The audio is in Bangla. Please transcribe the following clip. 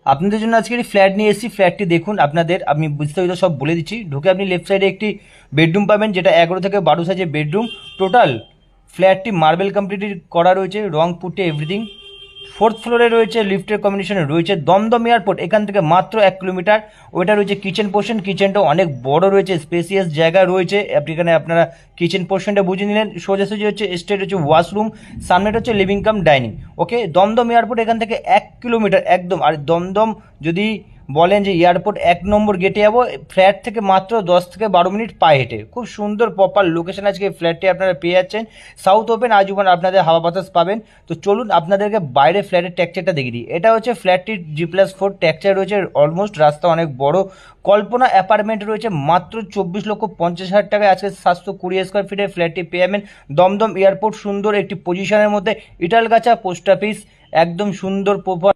আপনাদের জন্য আজকে একটি ফ্ল্যাট নিয়ে এসেছি। ফ্ল্যাটটি দেখুন, আপনাদের আমি বিস্তারিত সব বলে দিচ্ছি। ঢুকে আপনি লেফট সাইডে একটি বেডরুম পাবেন, যেটা 11 থেকে 12 সাইজের বেডরুম। টোটাল ফ্ল্যাটটি মার্বেল কমপ্লিট করা রয়েছে, রং পুটে এভরিথিং। ফোর্থ ফ্লোরে রয়েছে, লিফটের কম্বিনেশনে রয়েছে দমদম এয়ারপোর্ট, এখান থেকে মাত্র 1 কিলোমিটার। ওইটা রয়েছে কিচেন পোর্শন, কিচেনটা অনেক বড় রয়েছে, স্পেসিয়াস জায়গা রয়েছে। আপনি এখানে আপনারা কিচেন পোর্শনটা বুঝে নিলেন। সোজাসুজি হচ্ছে স্ট্রেট হচ্ছে ওয়াশরুম, সামনেটা হচ্ছে লিভিং কাম ডাইনিং। ওকে, দমদম এয়ারপোর্ট এখান থেকে 1 কিলোমিটার একদম। আর দমদম যদি বলেন যে এয়ারপোর্ট 1 নম্বর গেটে যাবো, ফ্ল্যাট থেকে মাত্র 10 থেকে 12 মিনিট পায়ে হেঁটে। খুব সুন্দর প্রপার লোকেশন আজকে এই ফ্ল্যাটটি আপনারা পেয়ে যাচ্ছেন। সাউথ ওপেন আজীবন আপনাদের হাওয়া বাতাস পাবেন। তো চলুন আপনাদেরকে বাইরে ফ্ল্যাটের টেক্সচারটা দেখিয়ে দিই। এটা হচ্ছে ফ্ল্যাটটির G+4 টেক্সচার রয়েছে, অলমোস্ট রাস্তা অনেক বড়। কল্পনা অ্যাপার্টমেন্ট রয়েছে মাত্র 24,50,000 টাকায়। আজকে 720 স্কোয়ার ফিটের ফ্ল্যাটটি পেয়ে যাবেন দমদম এয়ারপোর্ট, সুন্দর একটি পজিশনের মধ্যে। ইটালগাছা পোস্ট অফিস, একদম সুন্দর প্রপার